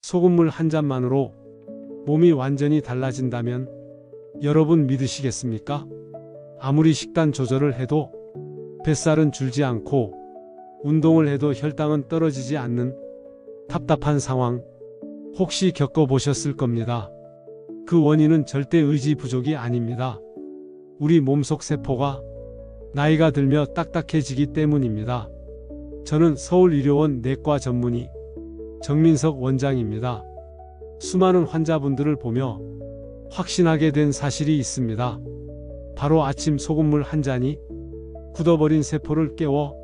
소금물 한 잔만으로 몸이 완전히 달라진다면 여러분 믿으시겠습니까? 아무리 식단 조절을 해도 뱃살은 줄지 않고 운동을 해도 혈당은 떨어지지 않는 답답한 상황 혹시 겪어보셨을 겁니다. 그 원인은 절대 의지 부족이 아닙니다. 우리 몸속 세포가 나이가 들며 딱딱해지기 때문입니다. 저는 서울의료원 내과 전문의 정민석 원장입니다. 수많은 환자분들을 보며 확신하게 된 사실이 있습니다. 바로 아침 소금물 한 잔이 굳어버린 세포를 깨워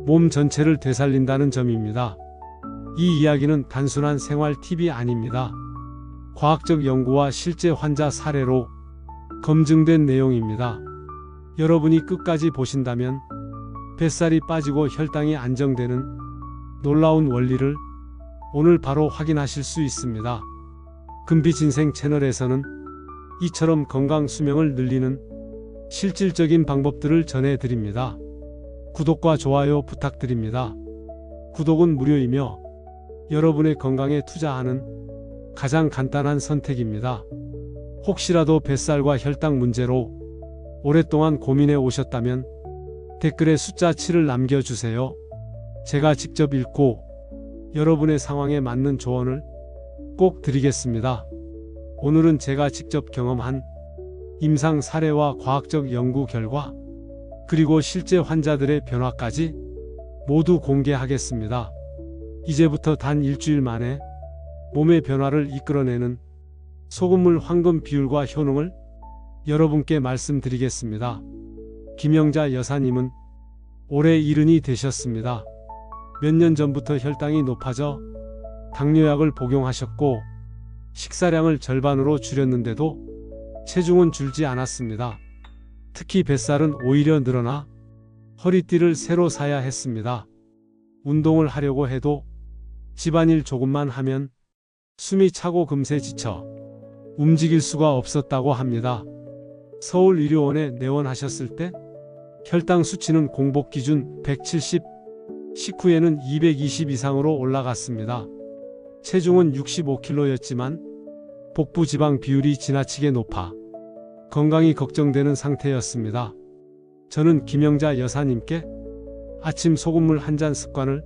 몸 전체를 되살린다는 점입니다. 이 이야기는 단순한 생활 팁이 아닙니다. 과학적 연구와 실제 환자 사례로 검증된 내용입니다. 여러분이 끝까지 보신다면 뱃살이 빠지고 혈당이 안정되는 놀라운 원리를 오늘 바로 확인하실 수 있습니다. 금빛인생 채널에서는 이처럼 건강 수명을 늘리는 실질적인 방법들을 전해드립니다. 구독과 좋아요 부탁드립니다. 구독은 무료이며 여러분의 건강에 투자하는 가장 간단한 선택입니다. 혹시라도 뱃살과 혈당 문제로 오랫동안 고민해 오셨다면 댓글에 숫자 7을 남겨주세요. 제가 직접 읽고 여러분의 상황에 맞는 조언을 꼭 드리겠습니다. 오늘은 제가 직접 경험한 임상 사례와 과학적 연구 결과 그리고 실제 환자들의 변화까지 모두 공개하겠습니다. 이제부터 단 일주일 만에 몸의 변화를 이끌어내는 소금물 황금 비율과 효능을 여러분께 말씀드리겠습니다. 김영자 여사님은 올해 70이 되셨습니다. 몇 년 전부터 혈당이 높아져 당뇨약을 복용하셨고 식사량을 절반으로 줄였는데도 체중은 줄지 않았습니다. 특히 뱃살은 오히려 늘어나 허리띠를 새로 사야 했습니다. 운동을 하려고 해도 집안일 조금만 하면 숨이 차고 금세 지쳐 움직일 수가 없었다고 합니다. 서울의료원에 내원하셨을 때 혈당 수치는 공복 기준 170, 식후에는 220 이상으로 올라갔습니다. 체중은 65kg였지만 복부 지방 비율이 지나치게 높아 건강이 걱정되는 상태였습니다. 저는 김영자 여사님께 아침 소금물 한 잔 습관을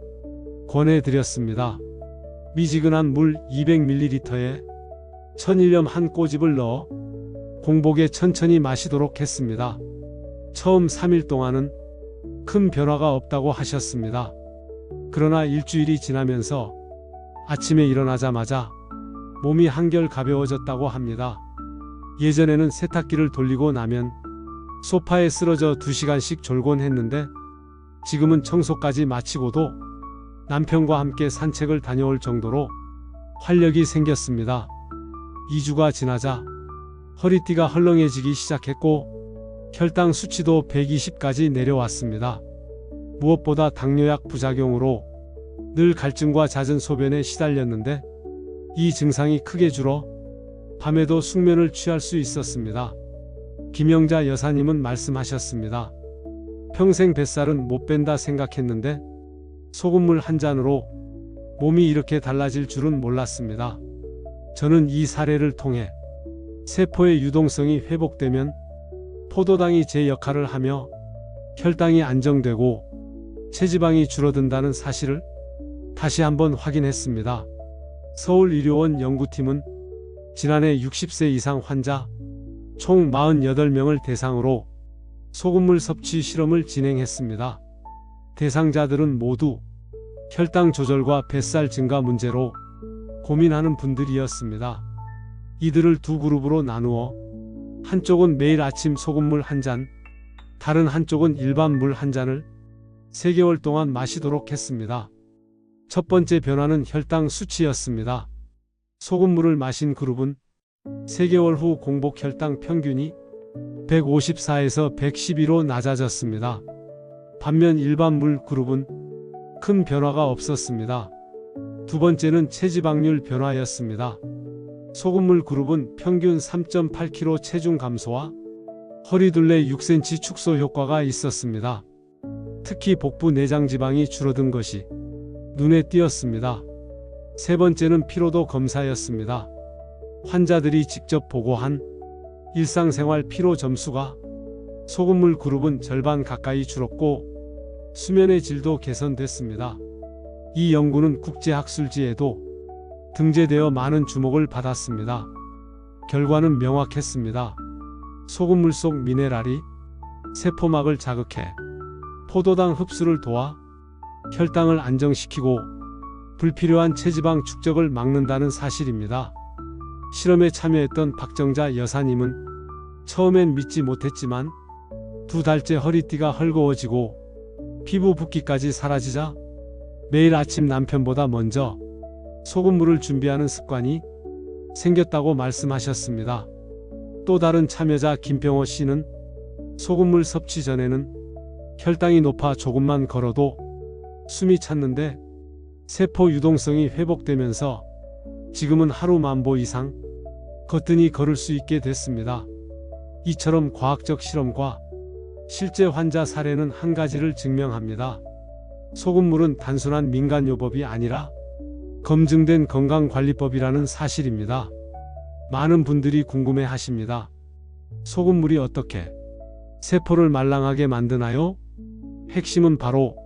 권해드렸습니다. 미지근한 물 200ml에 천일염 한 꼬집을 넣어 공복에 천천히 마시도록 했습니다. 처음 3일 동안은 큰 변화가 없다고 하셨습니다. 그러나 일주일이 지나면서 아침에 일어나자마자 몸이 한결 가벼워졌다고 합니다. 예전에는 세탁기를 돌리고 나면 소파에 쓰러져 2시간씩 졸곤 했는데 지금은 청소까지 마치고도 남편과 함께 산책을 다녀올 정도로 활력이 생겼습니다. 2주가 지나자 허리띠가 헐렁해지기 시작했고 혈당 수치도 120까지 내려왔습니다. 무엇보다 당뇨약 부작용으로 늘 갈증과 잦은 소변에 시달렸는데 이 증상이 크게 줄어 밤에도 숙면을 취할 수 있었습니다. 김영자 여사님은 말씀하셨습니다. 평생 뱃살은 못 뺀다 생각했는데 소금물 한 잔으로 몸이 이렇게 달라질 줄은 몰랐습니다. 저는 이 사례를 통해 세포의 유동성이 회복되면 포도당이 제 역할을 하며 혈당이 안정되고 체지방이 줄어든다는 사실을 다시 한번 확인했습니다. 서울의료원 연구팀은 지난해 60세 이상 환자 총 48명을 대상으로 소금물 섭취 실험을 진행했습니다. 대상자들은 모두 혈당 조절과 뱃살 증가 문제로 고민하는 분들이었습니다. 이들을 두 그룹으로 나누어 한쪽은 매일 아침 소금물 한 잔, 다른 한쪽은 일반 물 한 잔을 3개월 동안 마시도록 했습니다. 첫 번째 변화는 혈당 수치였습니다. 소금물을 마신 그룹은 3개월 후 공복 혈당 평균이 154에서 112로 낮아졌습니다. 반면 일반 물 그룹은 큰 변화가 없었습니다. 두 번째는 체지방률 변화였습니다. 소금물 그룹은 평균 3.8kg 체중 감소와 허리둘레 6cm 축소 효과가 있었습니다. 특히 복부 내장 지방이 줄어든 것이 눈에 띄었습니다. 세 번째는 피로도 검사였습니다. 환자들이 직접 보고한 일상생활 피로 점수가 소금물 그룹은 절반 가까이 줄었고 수면의 질도 개선됐습니다. 이 연구는 국제학술지에도 등재되어 많은 주목을 받았습니다. 결과는 명확했습니다. 소금물 속 미네랄이 세포막을 자극해 포도당 흡수를 도와 혈당을 안정시키고 불필요한 체지방 축적을 막는다는 사실입니다. 실험에 참여했던 박정자 여사님은 처음엔 믿지 못했지만 2달째 허리띠가 헐거워지고 피부 붓기까지 사라지자 매일 아침 남편보다 먼저 소금물을 준비하는 습관이 생겼다고 말씀하셨습니다. 또 다른 참여자 김병호 씨는 소금물 섭취 전에는 혈당이 높아 조금만 걸어도 숨이 찼는데 세포 유동성이 회복되면서 지금은 하루 10,000보 이상 거뜬히 걸을 수 있게 됐습니다. 이처럼 과학적 실험과 실제 환자 사례는 한 가지를 증명합니다. 소금물은 단순한 민간요법이 아니라 검증된 건강관리법이라는 사실입니다. 많은 분들이 궁금해 하십니다. 소금물이 어떻게 세포를 말랑하게 만드나요? 핵심은 바로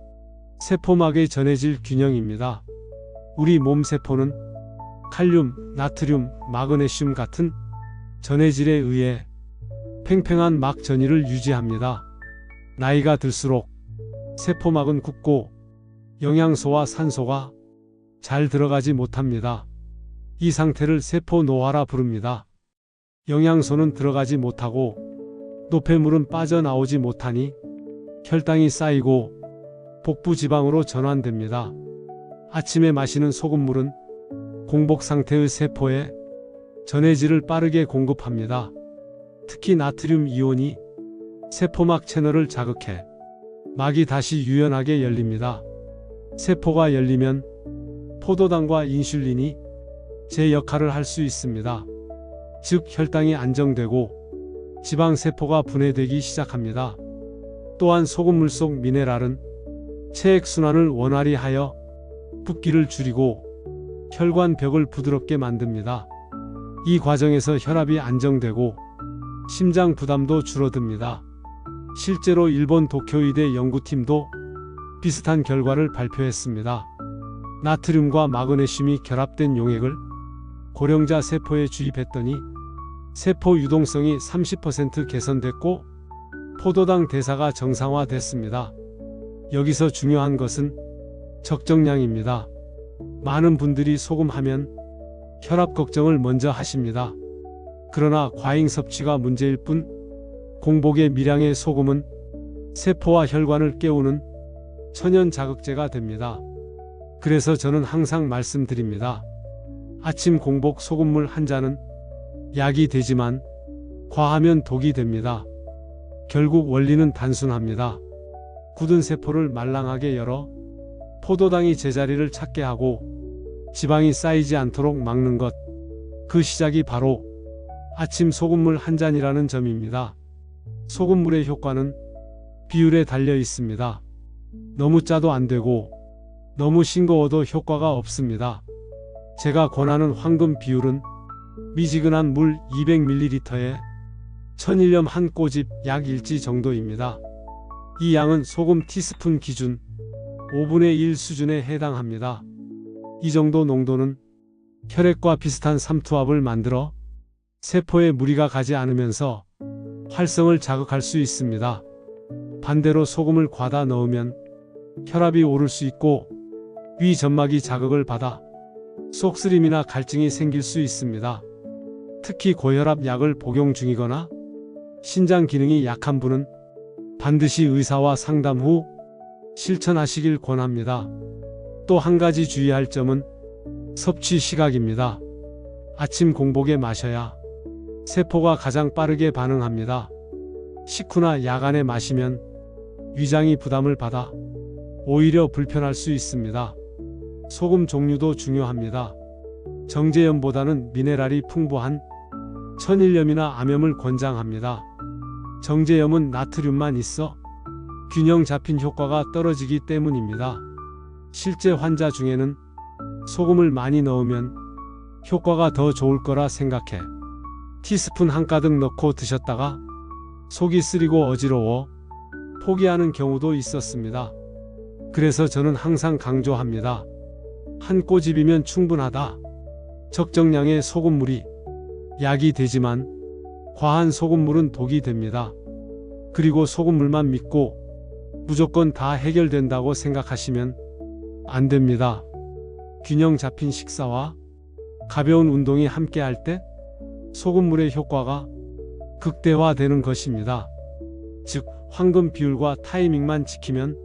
세포막의 전해질 균형입니다. 우리 몸 세포는 칼륨, 나트륨, 마그네슘 같은 전해질에 의해 팽팽한 막 전이를 유지합니다. 나이가 들수록 세포막은 굳고 영양소와 산소가 잘 들어가지 못합니다. 이 상태를 세포 노화라 부릅니다. 영양소는 들어가지 못하고 노폐물은 빠져나오지 못하니 혈당이 쌓이고 복부 지방으로 전환됩니다. 아침에 마시는 소금물은 공복 상태의 세포에 전해질을 빠르게 공급합니다. 특히 나트륨 이온이 세포막 채널을 자극해 막이 다시 유연하게 열립니다. 세포가 열리면 포도당과 인슐린이 제 역할을 할 수 있습니다. 즉 혈당이 안정되고 지방세포가 분해되기 시작합니다. 또한 소금물 속 미네랄은 체액순환을 원활히 하여 붓기를 줄이고 혈관벽을 부드럽게 만듭니다. 이 과정에서 혈압이 안정되고 심장 부담도 줄어듭니다. 실제로 일본 도쿄의대 연구팀도 비슷한 결과를 발표했습니다. 나트륨과 마그네슘이 결합된 용액을 고령자 세포에 주입했더니 세포 유동성이 30% 개선됐고 포도당 대사가 정상화됐습니다. 여기서 중요한 것은 적정량입니다. 많은 분들이 소금하면 혈압 걱정을 먼저 하십니다. 그러나 과잉 섭취가 문제일 뿐 공복의 미량의 소금은 세포와 혈관을 깨우는 천연 자극제가 됩니다. 그래서 저는 항상 말씀드립니다. 아침 공복 소금물 한 잔은 약이 되지만 과하면 독이 됩니다. 결국 원리는 단순합니다. 굳은 세포를 말랑하게 열어 포도당이 제자리를 찾게 하고 지방이 쌓이지 않도록 막는 것. 그 시작이 바로 아침 소금물 한 잔이라는 점입니다. 소금물의 효과는 비율에 달려 있습니다. 너무 짜도 안 되고 너무 싱거워도 효과가 없습니다. 제가 권하는 황금 비율은 미지근한 물 200ml에 천일염 한 꼬집 약 1지 정도입니다. 이 양은 소금 티스푼 기준 5분의 1 수준에 해당합니다. 이 정도 농도는 혈액과 비슷한 삼투압을 만들어 세포에 무리가 가지 않으면서 활성을 자극할 수 있습니다. 반대로 소금을 과다 넣으면 혈압이 오를 수 있고 위 점막이 자극을 받아 속쓰림이나 갈증이 생길 수 있습니다. 특히 고혈압 약을 복용 중이거나 신장 기능이 약한 분은 반드시 의사와 상담 후 실천하시길 권합니다. 또 한 가지 주의할 점은 섭취 시각입니다. 아침 공복에 마셔야 세포가 가장 빠르게 반응합니다. 식후나 야간에 마시면 위장이 부담을 받아 오히려 불편할 수 있습니다. 소금 종류도 중요합니다. 정제염보다는 미네랄이 풍부한 천일염이나 암염을 권장합니다. 정제염은 나트륨만 있어 균형 잡힌 효과가 떨어지기 때문입니다. 실제 환자 중에는 소금을 많이 넣으면 효과가 더 좋을 거라 생각해 티스푼 한 가득 넣고 드셨다가 속이 쓰리고 어지러워 포기하는 경우도 있었습니다. 그래서 저는 항상 강조합니다. 한 꼬집이면 충분하다. 적정량의 소금물이 약이 되지만 과한 소금물은 독이 됩니다. 그리고 소금물만 믿고 무조건 다 해결된다고 생각하시면 안 됩니다. 균형 잡힌 식사와 가벼운 운동이 함께 할 때 소금물의 효과가 극대화되는 것입니다. 즉, 황금 비율과 타이밍만 지키면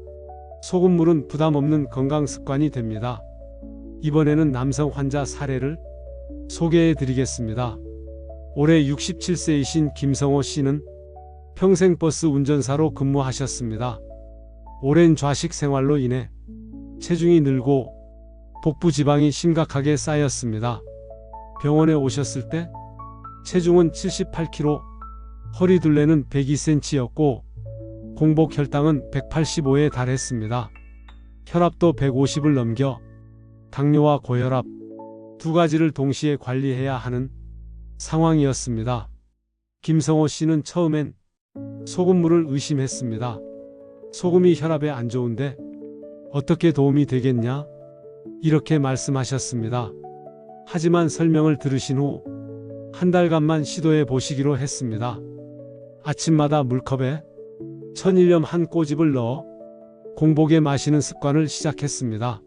소금물은 부담 없는 건강 습관이 됩니다. 이번에는 남성 환자 사례를 소개해 드리겠습니다. 올해 67세이신 김성호 씨는 평생 버스 운전사로 근무하셨습니다. 오랜 좌식 생활로 인해 체중이 늘고 복부 지방이 심각하게 쌓였습니다. 병원에 오셨을 때 체중은 78kg, 허리 둘레는 102cm였고 공복 혈당은 185에 달했습니다. 혈압도 150을 넘겨 당뇨와 고혈압 두 가지를 동시에 관리해야 하는 상황이었습니다. 김성호 씨는 처음엔 소금물을 의심했습니다. 소금이 혈압에 안 좋은데 어떻게 도움이 되겠냐? 이렇게 말씀하셨습니다. 하지만 설명을 들으신 후 한 달간만 시도해 보시기로 했습니다. 아침마다 물컵에 천일염 한 꼬집을 넣어 공복에 마시는 습관을 시작했습니다.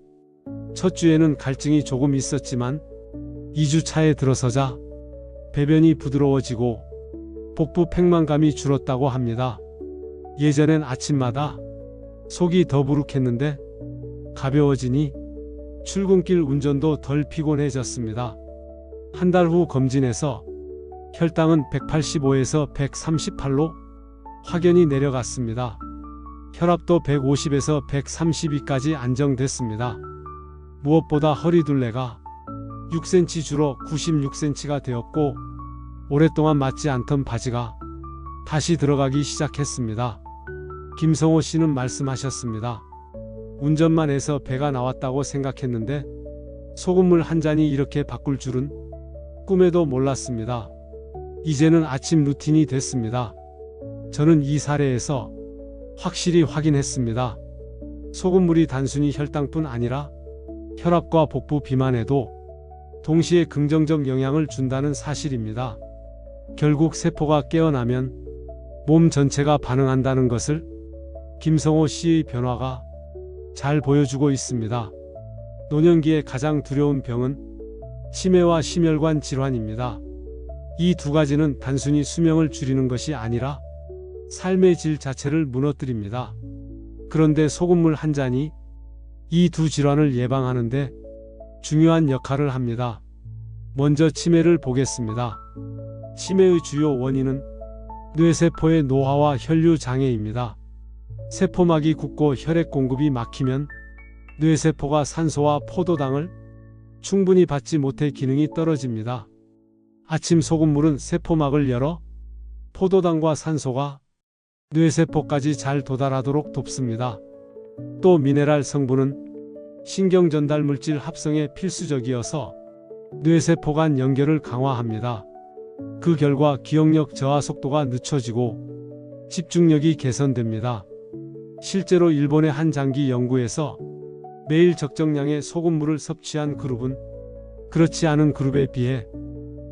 첫 주에는 갈증이 조금 있었지만 2주 차에 들어서자 배변이 부드러워지고 복부 팽만감이 줄었다고 합니다. 예전엔 아침마다 속이 더부룩했는데 가벼워지니 출근길 운전도 덜 피곤해졌습니다. 한 달 후 검진에서 혈당은 185에서 138로 확연히 내려갔습니다. 혈압도 150에서 132까지 안정됐습니다. 무엇보다 허리둘레가 6cm 줄어 96cm가 되었고 오랫동안 맞지 않던 바지가 다시 들어가기 시작했습니다. 김성호 씨는 말씀하셨습니다. 운전만 해서 배가 나왔다고 생각했는데 소금물 한 잔이 이렇게 바꿀 줄은 꿈에도 몰랐습니다. 이제는 아침 루틴이 됐습니다. 저는 이 사례에서 확실히 확인했습니다. 소금물이 단순히 혈당뿐 아니라 혈압과 복부 비만에도 동시에 긍정적 영향을 준다는 사실입니다. 결국 세포가 깨어나면 몸 전체가 반응한다는 것을 김성호 씨의 변화가 잘 보여주고 있습니다. 노년기에 가장 두려운 병은 치매와 심혈관 질환입니다. 이 두 가지는 단순히 수명을 줄이는 것이 아니라 삶의 질 자체를 무너뜨립니다. 그런데 소금물 한 잔이 이 두 질환을 예방하는데 중요한 역할을 합니다. 먼저 치매를 보겠습니다. 치매의 주요 원인은 뇌세포의 노화와 혈류 장애입니다. 세포막이 굳고 혈액 공급이 막히면 뇌세포가 산소와 포도당을 충분히 받지 못해 기능이 떨어집니다. 아침 소금물은 세포막을 열어 포도당과 산소가 뇌세포까지 잘 도달하도록 돕습니다. 또 미네랄 성분은 신경 전달 물질 합성에 필수적이어서 뇌세포 간 연결을 강화합니다. 그 결과 기억력 저하 속도가 늦춰지고 집중력이 개선됩니다. 실제로 일본의 한 장기 연구에서 매일 적정량의 소금물을 섭취한 그룹은 그렇지 않은 그룹에 비해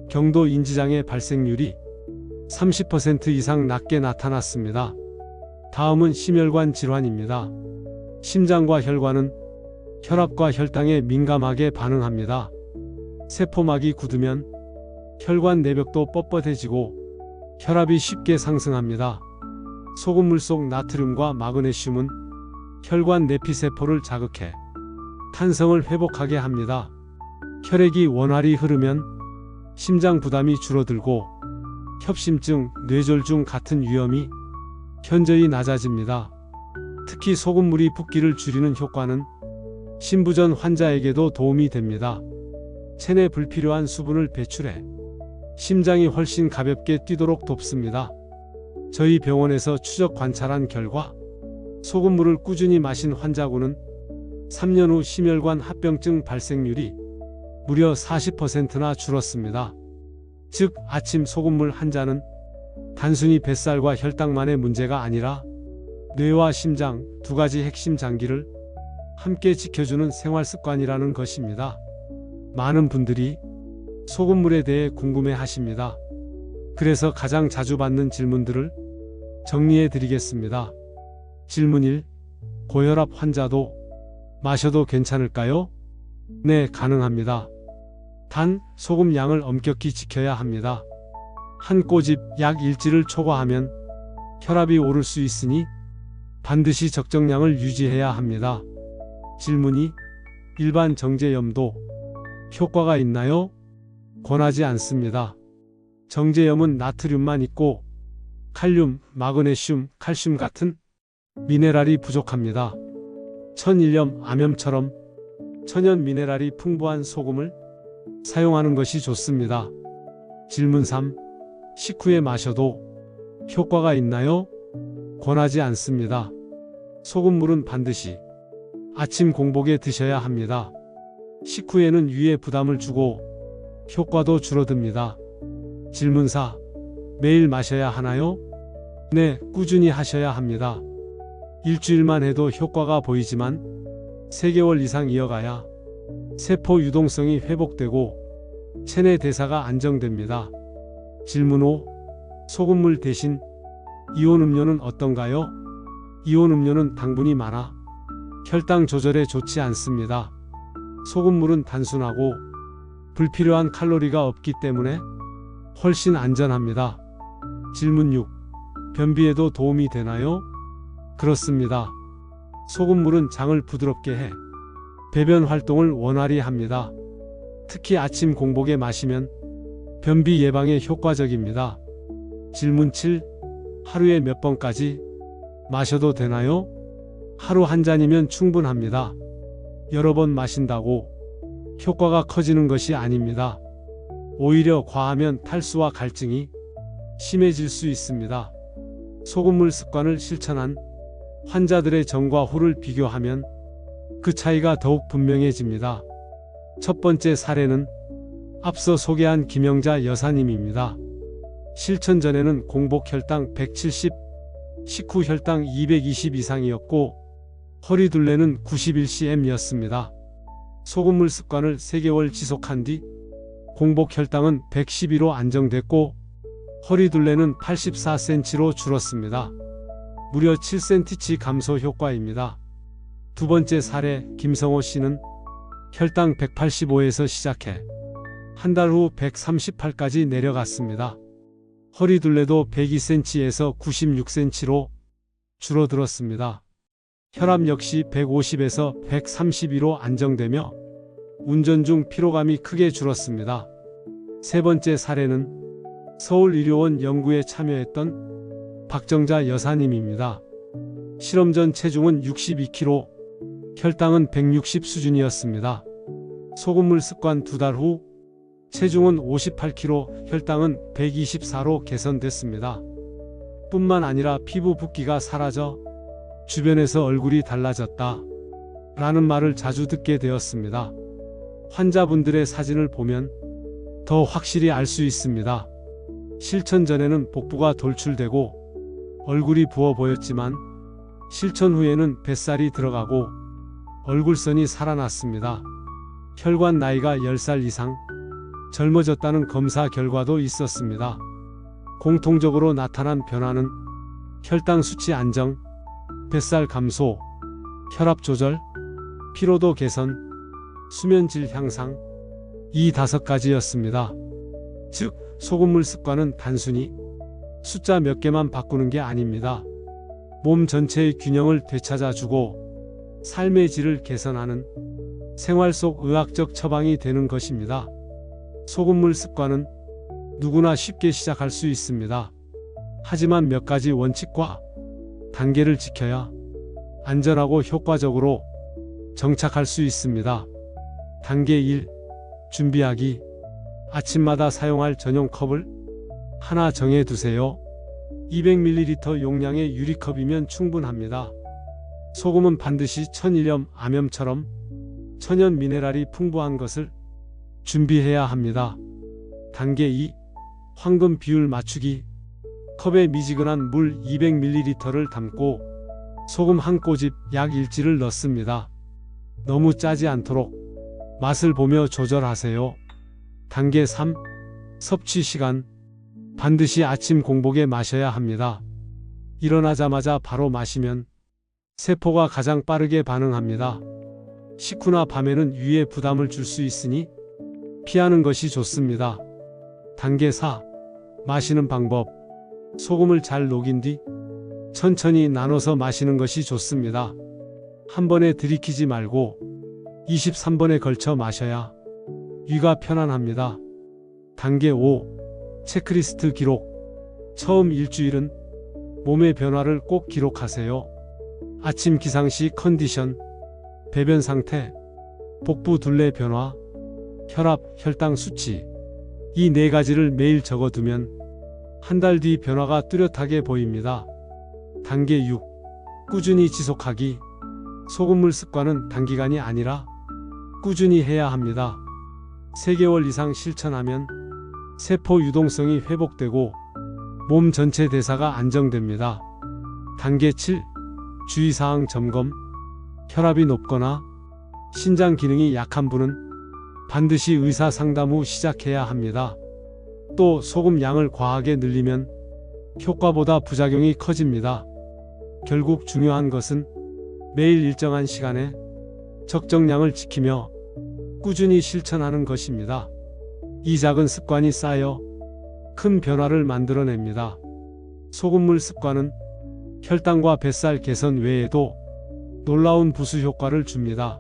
경도 인지장애 발생률이 30% 이상 낮게 나타났습니다. 다음은 심혈관 질환입니다. 심장과 혈관은 혈압과 혈당에 민감하게 반응합니다. 세포막이 굳으면 혈관 내벽도 뻣뻣해지고 혈압이 쉽게 상승합니다. 소금물 속 나트륨과 마그네슘은 혈관 내피세포를 자극해 탄성을 회복하게 합니다. 혈액이 원활히 흐르면 심장 부담이 줄어들고 협심증, 뇌졸중 같은 위험이 현저히 낮아집니다. 특히 소금물이 붓기를 줄이는 효과는 신부전 환자에게도 도움이 됩니다. 체내 불필요한 수분을 배출해 심장이 훨씬 가볍게 뛰도록 돕습니다. 저희 병원에서 추적 관찰한 결과 소금물을 꾸준히 마신 환자군은 3년 후 심혈관 합병증 발생률이 무려 40%나 줄었습니다. 즉, 아침 소금물 한 잔은 단순히 뱃살과 혈당만의 문제가 아니라 뇌와 심장 두 가지 핵심 장기를 함께 지켜주는 생활 습관이라는 것입니다. 많은 분들이 소금물에 대해 궁금해 하십니다. 그래서 가장 자주 받는 질문들을 정리해 드리겠습니다. 질문 1. 고혈압 환자도 마셔도 괜찮을까요? 네, 가능합니다. 단, 소금 양을 엄격히 지켜야 합니다. 한 꼬집 약 1g를 초과하면 혈압이 오를 수 있으니 반드시 적정량을 유지해야 합니다. 질문 2. 일반 정제염도 효과가 있나요? 권하지 않습니다. 정제염은 나트륨만 있고 칼륨, 마그네슘, 칼슘 같은 미네랄이 부족합니다. 천일염, 암염처럼 천연 미네랄이 풍부한 소금을 사용하는 것이 좋습니다. 질문 3. 식후에 마셔도 효과가 있나요? 권하지 않습니다. 소금물은 반드시 아침 공복에 드셔야 합니다. 식후에는 위에 부담을 주고 효과도 줄어듭니다. 질문 4. 매일 마셔야 하나요? 네, 꾸준히 하셔야 합니다. 일주일만 해도 효과가 보이지만 3개월 이상 이어가야 세포 유동성이 회복되고 체내 대사가 안정됩니다. 질문 5. 소금물 대신 이온 음료는 어떤가요? 이온 음료는 당분이 많아 혈당 조절에 좋지 않습니다. 소금물은 단순하고 불필요한 칼로리가 없기 때문에 훨씬 안전합니다. 질문 6. 변비에도 도움이 되나요? 그렇습니다. 소금물은 장을 부드럽게 해 배변 활동을 원활히 합니다. 특히 아침 공복에 마시면 변비 예방에 효과적입니다. 질문 7. 하루에 몇 번까지 마셔도 되나요? 하루 한 잔이면 충분합니다. 여러 번 마신다고 효과가 커지는 것이 아닙니다. 오히려 과하면 탈수와 갈증이 심해질 수 있습니다. 소금물 습관을 실천한 환자들의 전과 후를 비교하면 그 차이가 더욱 분명해집니다. 첫 번째 사례는 앞서 소개한 김영자 여사님입니다. 실천 전에는 공복 혈당 170, 식후 혈당 220 이상이었고 허리둘레는 91cm였습니다. 소금물 습관을 3개월 지속한 뒤 공복 혈당은 112로 안정됐고 허리둘레는 84cm로 줄었습니다. 무려 7cm치 감소 효과입니다. 두 번째 사례 김성호 씨는 혈당 185에서 시작해 한 달 후 138까지 내려갔습니다. 허리둘레도 102cm에서 96cm로 줄어들었습니다. 혈압 역시 150에서 132로 안정되며 운전 중 피로감이 크게 줄었습니다. 세 번째 사례는 서울의료원 연구에 참여했던 박정자 여사님입니다. 실험 전 체중은 62kg, 혈당은 160 수준이었습니다. 소금물 습관 2달 후 체중은 58kg, 혈당은 124로 개선됐습니다. 뿐만 아니라 피부 붓기가 사라져 주변에서 얼굴이 달라졌다 라는 말을 자주 듣게 되었습니다. 환자분들의 사진을 보면 더 확실히 알 수 있습니다. 실천 전에는 복부가 돌출되고 얼굴이 부어 보였지만 실천 후에는 뱃살이 들어가고 얼굴선이 살아났습니다. 혈관 나이가 10살 이상 젊어졌다는 검사 결과도 있었습니다. 공통적으로 나타난 변화는 혈당 수치 안정, 뱃살 감소, 혈압 조절, 피로도 개선, 수면 질 향상, 이 5가지였습니다. 즉, 소금물 습관은 단순히 숫자 몇 개만 바꾸는 게 아닙니다. 몸 전체의 균형을 되찾아주고 삶의 질을 개선하는 생활 속 의학적 처방이 되는 것입니다. 소금물 습관은 누구나 쉽게 시작할 수 있습니다. 하지만 몇 가지 원칙과 단계를 지켜야 안전하고 효과적으로 정착할 수 있습니다. 단계 1. 준비하기. 아침마다 사용할 전용 컵을 하나 정해 두세요. 200ml 용량의 유리컵이면 충분합니다. 소금은 반드시 천일염, 암염처럼 천연 미네랄이 풍부한 것을 준비해야 합니다. 단계 2. 황금 비율 맞추기. 컵에 미지근한 물 200ml를 담고 소금 한 꼬집 약 1지를 넣습니다. 너무 짜지 않도록 맛을 보며 조절하세요. 단계 3. 섭취 시간. 반드시 아침 공복에 마셔야 합니다. 일어나자마자 바로 마시면 세포가 가장 빠르게 반응합니다. 식후나 밤에는 위에 부담을 줄 수 있으니 피하는 것이 좋습니다. 단계 4. 마시는 방법. 소금을 잘 녹인 뒤 천천히 나눠서 마시는 것이 좋습니다. 한 번에 들이키지 말고 23번에 걸쳐 마셔야 위가 편안합니다. 단계 5. 체크리스트 기록. 처음 일주일은 몸의 변화를 꼭 기록하세요. 아침 기상시 컨디션, 배변 상태, 복부 둘레 변화, 혈압, 혈당 수치. 이 4가지를 매일 적어두면 한 달 뒤 변화가 뚜렷하게 보입니다. 단계 6. 꾸준히 지속하기. 소금물 습관은 단기간이 아니라 꾸준히 해야 합니다. 3개월 이상 실천하면 세포 유동성이 회복되고 몸 전체 대사가 안정됩니다. 단계 7. 주의사항 점검. 혈압이 높거나 신장 기능이 약한 분은 반드시 의사 상담 후 시작해야 합니다. 또 소금 양을 과하게 늘리면 효과보다 부작용이 커집니다. 결국 중요한 것은 매일 일정한 시간에 적정량을 지키며 꾸준히 실천하는 것입니다. 이 작은 습관이 쌓여 큰 변화를 만들어냅니다. 소금물 습관은 혈당과 뱃살 개선 외에도 놀라운 부수 효과를 줍니다.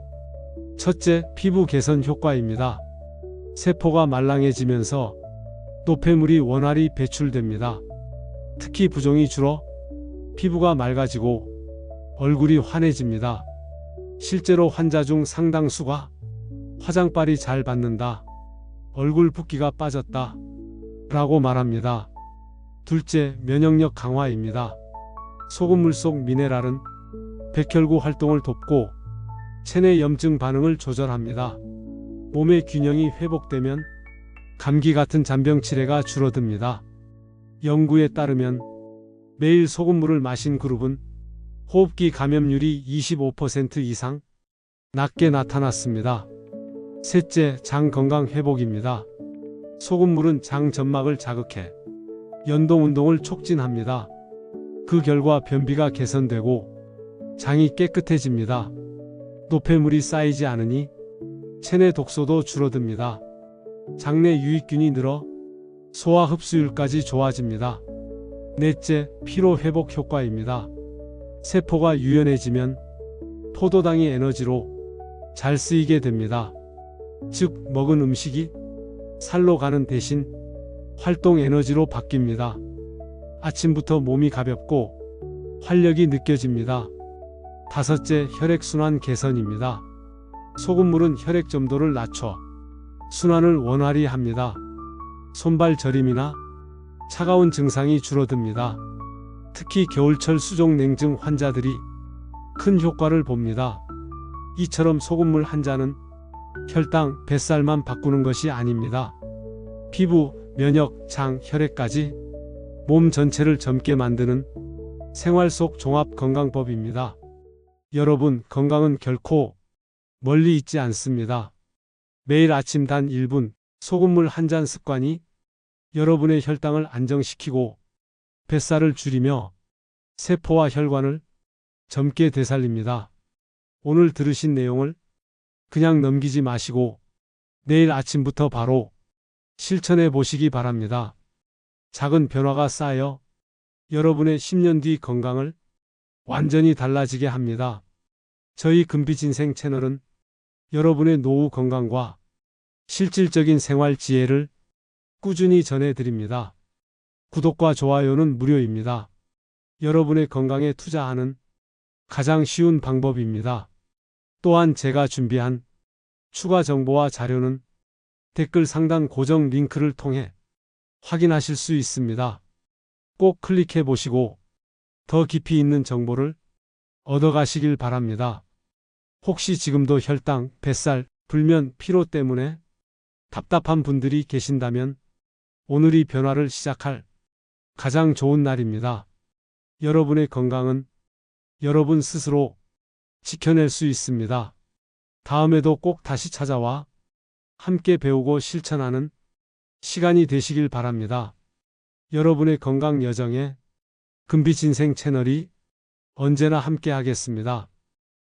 첫째, 피부 개선 효과입니다. 세포가 말랑해지면서 노폐물이 원활히 배출됩니다. 특히 부종이 줄어 피부가 맑아지고 얼굴이 환해집니다. 실제로 환자 중 상당수가 화장빨이 잘 받는다, 얼굴 붓기가 빠졌다 라고 말합니다. 둘째, 면역력 강화입니다. 소금물 속 미네랄은 백혈구 활동을 돕고 체내 염증 반응을 조절합니다. 몸의 균형이 회복되면 감기 같은 잔병 치레가 줄어듭니다. 연구에 따르면 매일 소금물을 마신 그룹은 호흡기 감염률이 25% 이상 낮게 나타났습니다. 셋째, 장 건강 회복입니다. 소금물은 장 점막을 자극해 연동 운동을 촉진합니다. 그 결과 변비가 개선되고 장이 깨끗해집니다. 노폐물이 쌓이지 않으니 체내 독소도 줄어듭니다. 장내 유익균이 늘어 소화 흡수율까지 좋아집니다. 넷째, 피로 회복 효과입니다. 세포가 유연해지면 포도당이 에너지로 잘 쓰이게 됩니다. 즉, 먹은 음식이 살로 가는 대신 활동 에너지로 바뀝니다. 아침부터 몸이 가볍고 활력이 느껴집니다. 다섯째, 혈액순환 개선입니다. 소금물은 혈액 점도를 낮춰 순환을 원활히 합니다. 손발 저림이나 차가운 증상이 줄어듭니다. 특히 겨울철 수족 냉증 환자들이 큰 효과를 봅니다. 이처럼 소금물 한 잔은 혈당, 뱃살만 바꾸는 것이 아닙니다. 피부, 면역, 장, 혈액까지 몸 전체를 젊게 만드는 생활 속 종합 건강법입니다. 여러분, 건강은 결코 멀리 있지 않습니다. 매일 아침 단 1분 소금물 한 잔 습관이 여러분의 혈당을 안정시키고 뱃살을 줄이며 세포와 혈관을 젊게 되살립니다. 오늘 들으신 내용을 그냥 넘기지 마시고 내일 아침부터 바로 실천해 보시기 바랍니다. 작은 변화가 쌓여 여러분의 10년 뒤 건강을 완전히 달라지게 합니다. 저희 금빛인생 채널은 여러분의 노후 건강과 실질적인 생활 지혜를 꾸준히 전해드립니다. 구독과 좋아요는 무료입니다. 여러분의 건강에 투자하는 가장 쉬운 방법입니다. 또한 제가 준비한 추가 정보와 자료는 댓글 상단 고정 링크를 통해 확인하실 수 있습니다. 꼭 클릭해 보시고 더 깊이 있는 정보를 얻어가시길 바랍니다. 혹시 지금도 혈당, 뱃살, 불면, 피로 때문에 답답한 분들이 계신다면 오늘이 변화를 시작할 가장 좋은 날입니다. 여러분의 건강은 여러분 스스로 지켜낼 수 있습니다. 다음에도 꼭 다시 찾아와 함께 배우고 실천하는 시간이 되시길 바랍니다. 여러분의 건강 여정에 금빛인생 채널이 언제나 함께 하겠습니다.